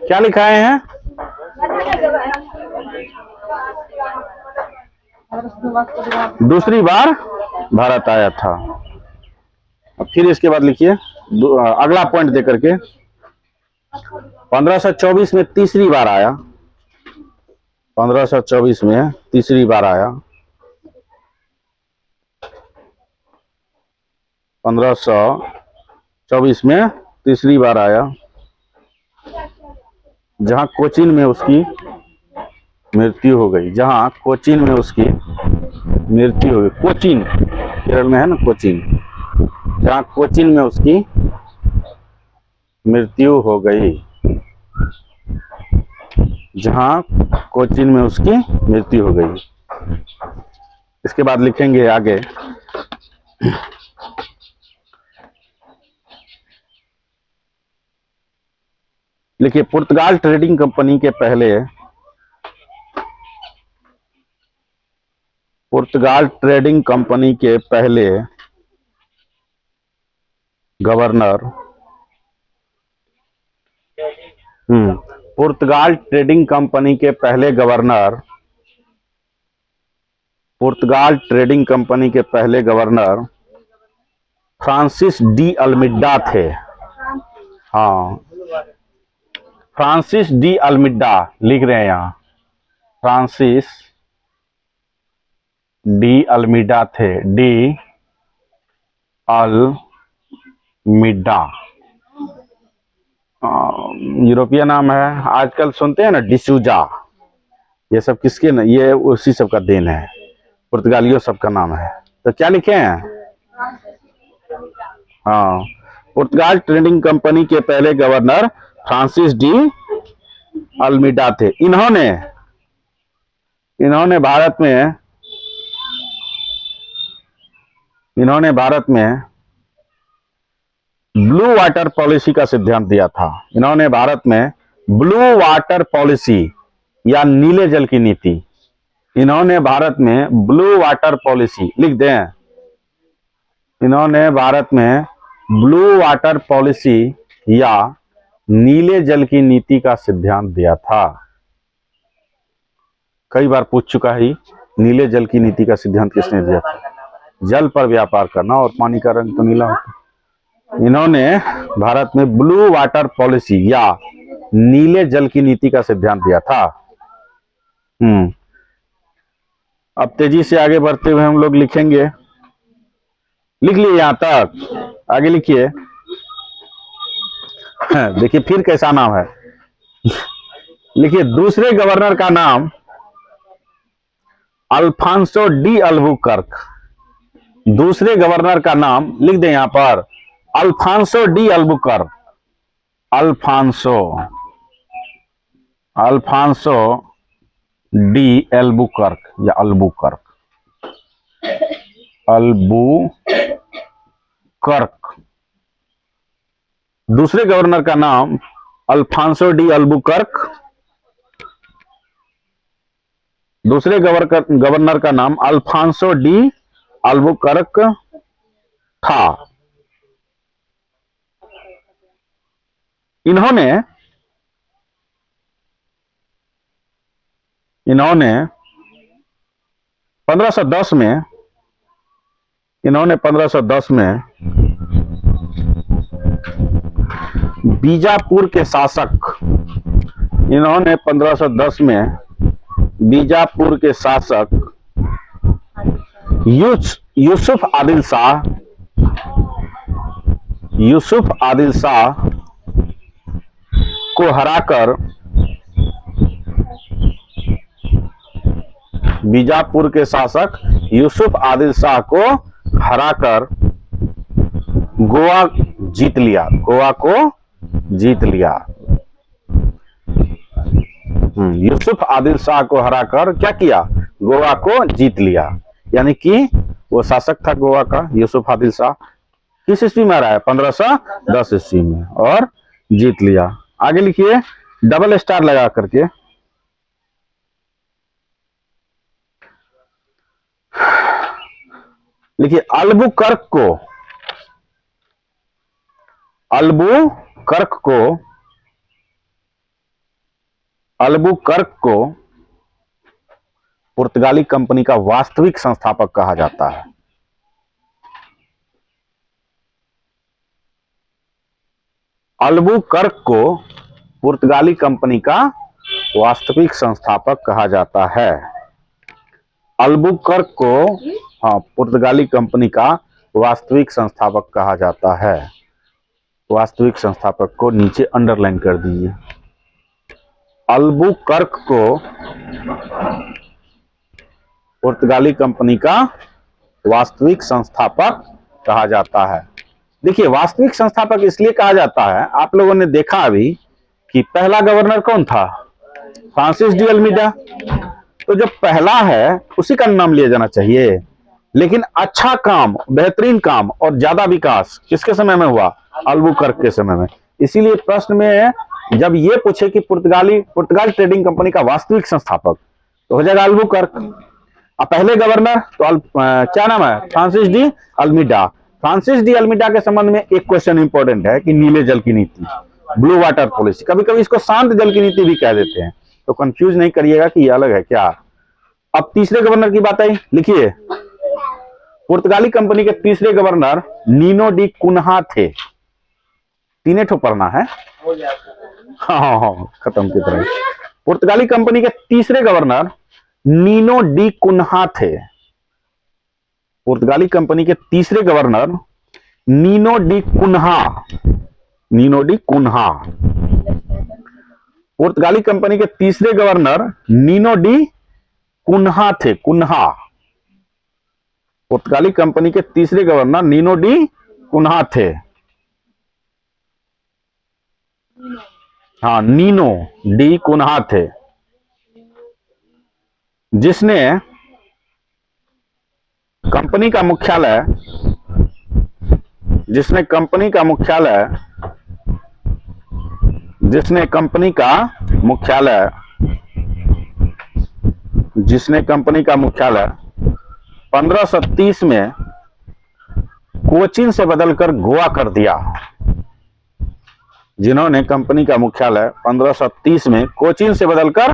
क्या लिखाए हैं? दूसरी बार भारत आया था। अब फिर इसके बाद लिखिए अगला पॉइंट दे करके 1524 में तीसरी बार आया। 1524 में तीसरी बार आया। 1524 में तीसरी बार आया, जहां कोचीन में उसकी मृत्यु हो गई। जहां कोचीन में उसकी मृत्यु हो गई। कोचीन केरल में है ना, कोचीन। जहां कोचीन में उसकी मृत्यु हो गई। जहां कोचीन में उसकी मृत्यु हो गई। इसके बाद लिखेंगे आगे लिखिए पुर्तगाल ट्रेडिंग कंपनी के पहले पुर्तगाल ट्रेडिंग कंपनी के पहले गवर्नर पुर्तगाल ट्रेडिंग कंपनी के पहले गवर्नर पुर्तगाल ट्रेडिंग कंपनी के पहले गवर्नर फ्रांसिस डी अल्मिडा थे। हाँ, फ्रांसिस डी अल्मिडा लिख रहे हैं यहां। फ्रांसिस डी अल्मिडा थे। डी अल्मिडा यूरोपीय नाम है। आजकल सुनते हैं ना डिसूजा, ये सब किसके न, ये उसी सब का देन है। पुर्तगालियों सबका नाम है। तो क्या लिखे हैं? हाँ, पुर्तगाल ट्रेडिंग कंपनी के पहले गवर्नर फ्रांसिस डी अल्मिडा थे। इन्होंने भारत में ब्लू वाटर पॉलिसी का सिद्धांत दिया था। इन्होंने भारत में ब्लू वाटर पॉलिसी या नीले जल की नीति। इन्होंने भारत में ब्लू वाटर पॉलिसी लिख दें। इन्होंने भारत में ब्लू वाटर पॉलिसी या नीले जल की नीति का सिद्धांत दिया था। कई बार पूछ चुका है, नीले जल की नीति का सिद्धांत किसने दिया था? जल पर व्यापार करना, और पानी का रंग तो नीला होता। इन्होंने भारत में ब्लू वाटर पॉलिसी या नीले जल की नीति का सिद्धांत दिया था। अब तेजी से आगे बढ़ते हुए हम लोग लिखेंगे। लिख लिए यहां तक? आगे लिखिए। देखिए फिर कैसा नाम है। लिखिए दूसरे गवर्नर का नाम अल्फांसो डी अल्बुकर्क। दूसरे गवर्नर का नाम लिख दें यहां पर, Alfonso de Albuquerque. Alfonso de Albuquerque या अल्बुकर्क। दूसरे गवर्नर का नाम अल्फांसो डी अल्बुकर्क। दूसरे गवर्नर का नाम अल्फांसो डी अल्बुकर्क था। इन्होंने 1510 में बीजापुर के शासक इन्होंने 1510 में बीजापुर के शासक यूसुफ आदिल शाह को हराकर बीजापुर के शासक यूसुफ आदिल शाह को हराकर गोवा जीत लिया। गोवा को जीत लिया। यूसुफ आदिल शाह को हराकर क्या किया? गोवा को जीत लिया। यानी कि वो शासक था गोवा का यूसुफ आदिल शाह। किस ईस्वी में आ रहा है? 1510 ईस्वी में, और जीत लिया। आगे लिखिए डबल स्टार लगा करके। लिखिए अल्बुकर्क को अल्बुकर्क को पुर्तगाली कंपनी का वास्तविक संस्थापक कहा जाता है। अल्बुकर्क को पुर्तगाली कंपनी का वास्तविक संस्थापक कहा जाता है। अल्बुकर्क को, हाँ, पुर्तगाली कंपनी का वास्तविक संस्थापक कहा जाता है। वास्तविक संस्थापक को नीचे अंडरलाइन कर दीजिए। अल्बुकर्क को पुर्तगाली कंपनी का वास्तविक संस्थापक कहा जाता है। देखिए, वास्तविक संस्थापक इसलिए कहा जाता है, आप लोगों ने देखा अभी कि पहला गवर्नर कौन था? Francis de Almeida. तो जो पहला है उसी का नाम लिया जाना चाहिए। लेकिन अच्छा काम, बेहतरीन काम और ज्यादा विकास किसके समय में हुआ? अल्बुकर्क के समय में। इसीलिए प्रश्न में जब ये पूछे कि पुर्तगाल ट्रेडिंग कंपनी का वास्तविक संस्थापक, तो हो जाएगा अल्बुकर्क। अब पहले गवर्नर तो क्या नाम है? Francis de Almeida. Francis de Almeida के संबंध में एक क्वेश्चन इंपॉर्टेंट है कि नीले जल की नीति, ब्लू वाटर पॉलिसी, कभी कभी इसको शांत जल की नीति भी कह देते हैं, तो कंफ्यूज नहीं करिएगा कि ये अलग है क्या। अब तीसरे गवर्नर की बात आई, लिखिए। पुर्तगाली कंपनी के तीसरे गवर्नर नीनो डी कुन्हा थे। तीन ठो पढ़ना है, हाँ, खत्म की तरह। पुर्तगाली कंपनी के तीसरे गवर्नर नीनो डी कुन्हा थे। पुर्तगाली कंपनी के तीसरे governor Nuno da Cunha. Nuno da Cunha. पुर्तगाली कंपनी के तीसरे गवर्नर नीनो डी कुन्हा थे। कुन्हा। पुर्तगाली कंपनी के तीसरे गवर्नर नीनो डी कुन्हा थे। हाँ, नीनो डी कुन्हा थे, जिसने कंपनी का मुख्यालय जिसने कंपनी का मुख्यालय 1530 में कोचीन से बदलकर गोवा कर दिया। जिन्होंने कंपनी का मुख्यालय 1530 में कोचीन से बदलकर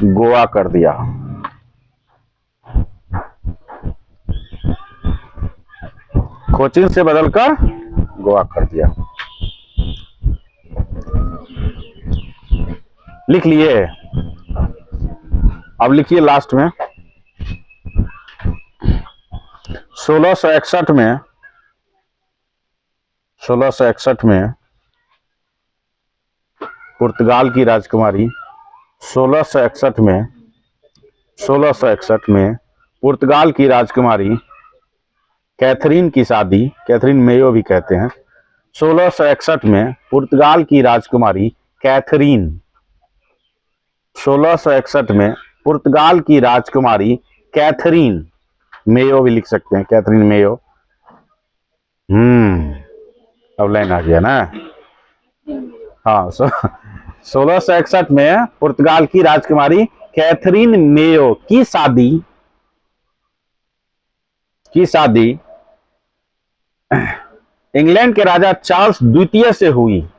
गोवा कर दिया। कोचीन से बदलकर गोवा कर दिया। लिख लिए। अब लिखिए लास्ट में 1661 में पुर्तगाल की राजकुमारी 1661 में पुर्तगाल की राजकुमारी कैथरीन की शादी, कैथरीन मेयो भी कहते हैं, 1661 में पुर्तगाल की राजकुमारी कैथरीन, 1661 में पुर्तगाल की राजकुमारी कैथरीन मेयो भी लिख सकते हैं, कैथरीन मेयो। अब लाइन आ गया ना। हाँ, 1661 में पुर्तगाल की राजकुमारी कैथरीन मेयो की शादी इंग्लैंड के राजा चार्ल्स द्वितीय से हुई।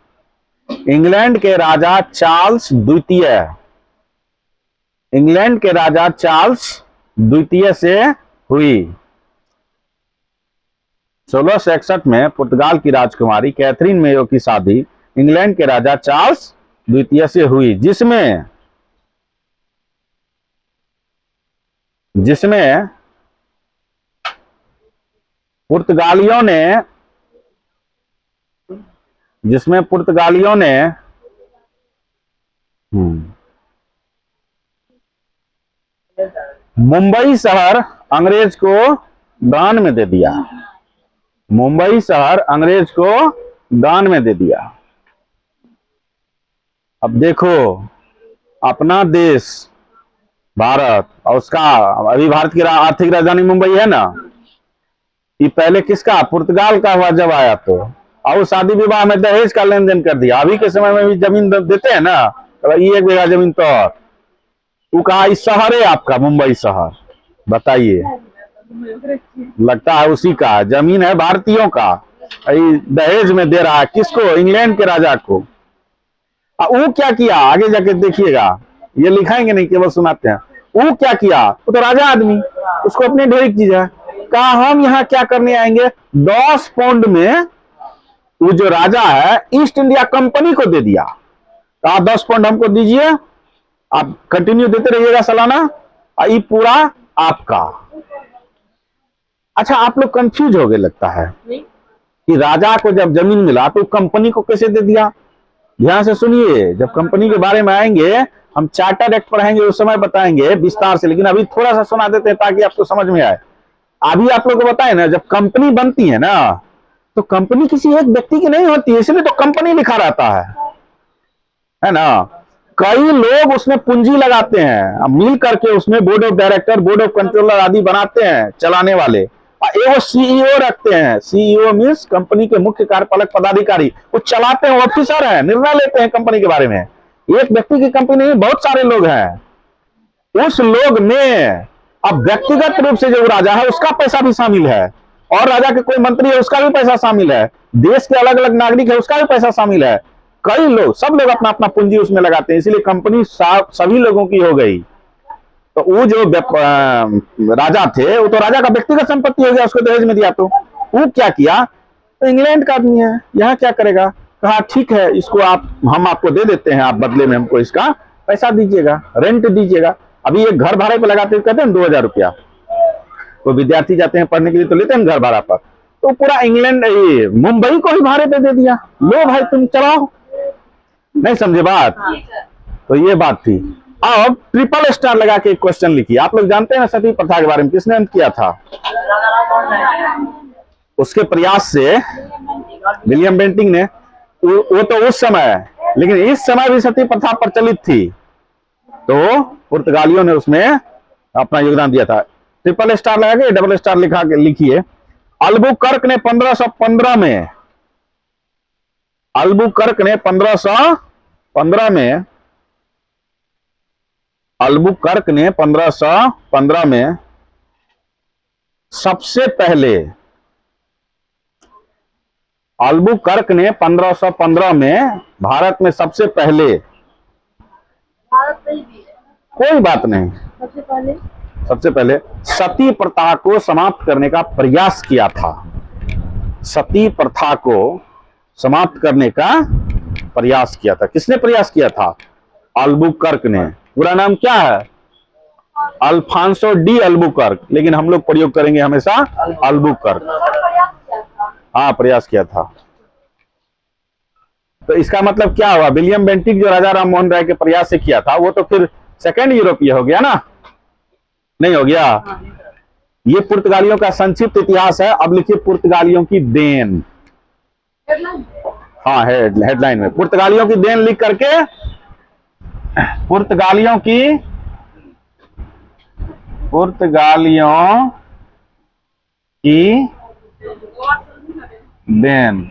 इंग्लैंड के राजा चार्ल्स द्वितीय से हुई। 1661 में पुर्तगाल की राजकुमारी कैथरीन मेयो की शादी इंग्लैंड के राजा चार्ल्स द्वितीय से हुई, जिसमें पुर्तगालियों ने मुंबई शहर अंग्रेज को दान में दे दिया। मुंबई शहर अंग्रेज को दान में दे दिया। अब देखो, अपना देश भारत और उसका, अभी भारत की आर्थिक राजधानी मुंबई है ना, ये पहले किसका? पुर्तगाल का हुआ जब आया तो, और शादी विवाह में दहेज का लेन देन कर दिया। अभी के समय में भी जमीन देते हैं ना, तो ये 1 बीघा जमीन तो तू कहा इस शहर है आपका मुंबई शहर, बताइए, लगता है उसी का जमीन है, भारतीयों का, दहेज में दे रहा है किसको? इंग्लैंड के राजा को। वो क्या किया आगे जाके देखिएगा, ये लिखाएंगे नहीं, केवल सुनाते हैं। वो क्या किया, वो तो राजा आदमी, उसको अपनी ढेर चीज है। कहा हम यहाँ क्या करने आएंगे, 10 पाउंड में वो जो राजा है ईस्ट इंडिया कंपनी को दे दिया। कहा 10 पाउंड हमको दीजिए, आप कंटिन्यू देते रहिएगा सालाना, ये पूरा आपका। अच्छा, आप लोग कंफ्यूज हो गए लगता है कि राजा को जब जमीन मिला तो कंपनी को कैसे दे दिया। ध्यान से सुनिए, जब कंपनी के बारे में आएंगे, हम चार्टर एक्ट पढ़ाएंगे, उस समय बताएंगे विस्तार से, लेकिन अभी थोड़ा सा सुना देते हैं ताकि आपको समझ में आए। अभी आप लोग को बताए ना, जब कंपनी बनती है ना, तो कंपनी किसी एक व्यक्ति की नहीं होती है, इसलिए तो कंपनी लिखा रहता है ना। कई लोग उसमें पूंजी लगाते हैं, मिल करके उसमें board of director, board of controller आदि बनाते हैं चलाने वाले, एगो सीईओ रखते हैं। सीईओ मींस कंपनी के मुख्य कार्यपालक पदाधिकारी, वो चलाते हैं, ऑफिसर हैं, निर्णय लेते हैं कंपनी के बारे में। एक व्यक्ति की कंपनी नहीं, बहुत सारे लोग हैं। उस लोग में अब व्यक्तिगत रूप से जो राजा है उसका पैसा भी शामिल है, और राजा के कोई मंत्री है उसका भी पैसा शामिल है, देश के अलग अलग नागरिक है उसका भी पैसा शामिल है। कई लोग, सब लोग अपना अपना पूंजी उसमें लगाते हैं, इसलिए कंपनी सभी लोगों की हो गई। तो वो जो राजा थे, वो तो राजा का व्यक्तिगत संपत्ति हो गया, उसको दहेज में दिया। तो वो क्या किया, तो इंग्लैंड का आदमी है, यहाँ क्या करेगा, कहा ठीक है इसको हम आपको दे देते हैं, आप बदले में हमको इसका पैसा दीजिएगा, रेंट दीजिएगा। अभी एक घर भाड़े पे लगाते कहते हैं 2000 रुपया, तो विद्यार्थी जाते हैं पढ़ने के लिए तो लेते हैं घर भाड़ा पर, तो पूरा इंग्लैंड मुंबई को ही भाड़े पे दे दिया, लो भाई तुम चलाओ। नहीं समझे बात, तो ये बात थी। अब ट्रिपल स्टार लगा के एक क्वेश्चन लिखिए। आप लोग जानते हैं ना सती प्रथा के बारे में, किसने अंत किया था, उसके प्रयास से विलियम बेंटिंग ने। वो तो उस समय, लेकिन इस समय भी सती प्रथा प्रचलित थी, तो पुर्तगालियों ने उसमें अपना योगदान दिया था। ट्रिपल स्टार लगा के डबल स्टार लिखा के लिखिए। अल्बुकर्क ने 1515 में, अल्बुकर्क ने 1515 में, अल्बुकर्क ने 1515 में सबसे पहले, अल्बुकर्क ने 1515 में भारत में सबसे पहले, कोई बात नहीं, सबसे पहले सती प्रथा को समाप्त करने का प्रयास किया था। सती प्रथा को समाप्त करने का प्रयास किया था। किसने प्रयास किया था, अल्बुकर्क ने। पूरा नाम क्या है, अल्फांसो डी अल्बुकर्क, लेकिन हम लोग प्रयोग करेंगे हमेशा अल्बुकर्क। हाँ, प्रयास किया था। तो इसका मतलब क्या हुआ, विलियम बेंटिक जो राजा राम मोहन राय के प्रयास से किया था, वो तो फिर सेकेंड यूरोपीय हो गया ना, नहीं हो गया। ये पुर्तगालियों का संक्षिप्त इतिहास है। अब लिखिए पुर्तगालियों की देन। हाँ, हेडलाइन में पुर्तगालियों की देन लिख करके, पुर्तगालियों की देन,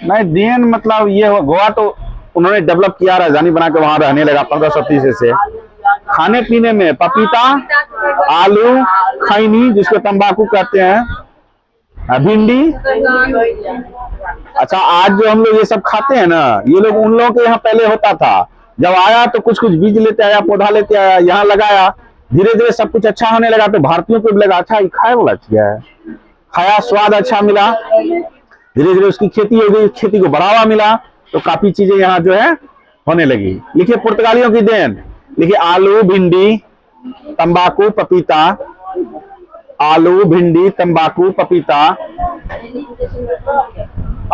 नहीं देन मतलब ये हो, गोवा तो उन्होंने डेवलप किया, राजधानी बना के वहां रहने लगा 1530 से। खाने पीने में पपीता, आलू, खैनी जिसको तंबाकू कहते हैं, भिंडी। अच्छा, आज जो हम लोग ये सब खाते हैं ना, ये लोग उन लोगों के यहाँ पहले होता था। जब आया तो कुछ कुछ बीज लेते आया, पौधा लेते आया, यहाँ लगाया, धीरे धीरे सब कुछ अच्छा होने लगा। तो भारतीयों को भी लगा अच्छा ये खाए वाला चीज है, खाया, स्वाद अच्छा मिला, धीरे धीरे उसकी खेती हो गई, खेती को बढ़ावा मिला, तो काफी चीजें यहाँ जो है होने लगी। लिखिए पुर्तगालियों की देन, लिखिए आलू, भिंडी, तंबाकू, पपीता, आलू, भिंडी, तंबाकू, पपीता,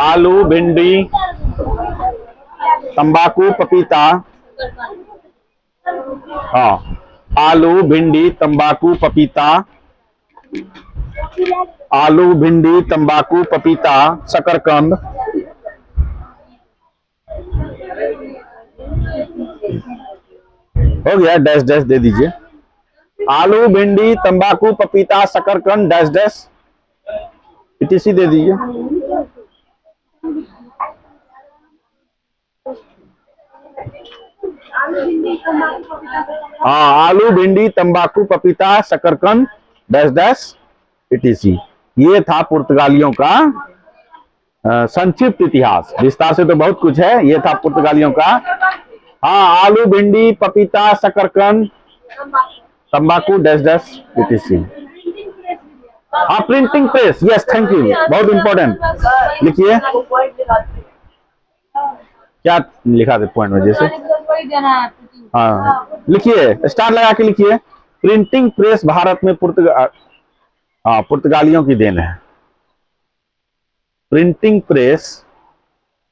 आलू, भिंडी, तंबाकू, पपीता। हाँ, आलू, भिंडी, तंबाकू, पपीता, आलू, भिंडी, तंबाकू, पपीता, शकरकंद। हो गया, डैश डैश दे दीजिए। आलू, भिंडी, तंबाकू, पपीता, शकरकंद, डैश डैश इटीसी दे दीजिए। हाँ, आलू, भिंडी, तंबाकू, पपीता, शकरकंद, डैश डैश इटीसी। ये था पुर्तगालियों का संक्षिप्त इतिहास, विस्तार से तो बहुत कुछ है। ये था पुर्तगालियों का। हाँ, आलू, भिंडी, पपीता, शकरकंद, तंबाकू, डैश डैश etc। हाँ, printing press, yes, thank you, बहुत इंपॉर्टेंट। लिखिए क्या लिखा था पॉइंट में, जैसे हाँ लिखिए, स्टार लगा के लिखिए। प्रिंटिंग प्रेस भारत में पुर्तगालियों की देन है। प्रिंटिंग प्रेस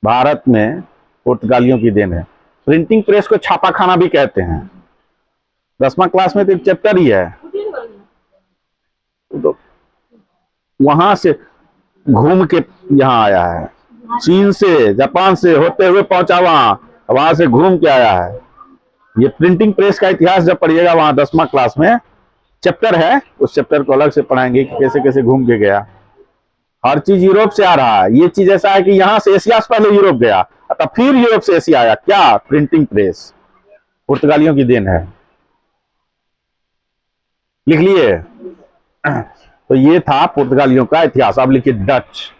भारत में पुर्तगालियों की देन है। प्रिंटिंग प्रेस को छापाखाना भी कहते हैं। 10वां क्लास में तो एक चैप्टर ही है। तो वहां से घूम के यहाँ आया है, चीन से, जापान से होते हुए पहुंचा वहां से घूम के आया है। ये प्रिंटिंग प्रेस का इतिहास जब पढ़िएगा वहां 10वां क्लास में चैप्टर है, उस चैप्टर को अलग से पढ़ाएंगे कि कैसे कैसे घूम के गया। हर चीज यूरोप से आ रहा है। ये चीज ऐसा है कि यहाँ से एशिया से पहले यूरोप गया, तब फिर यूरोप से एशिया आया। क्या? प्रिंटिंग प्रेस पुर्तगालियों की देन है। लिख लिए? तो ये था पुर्तगालियों का इतिहास। अब लिखिए डच।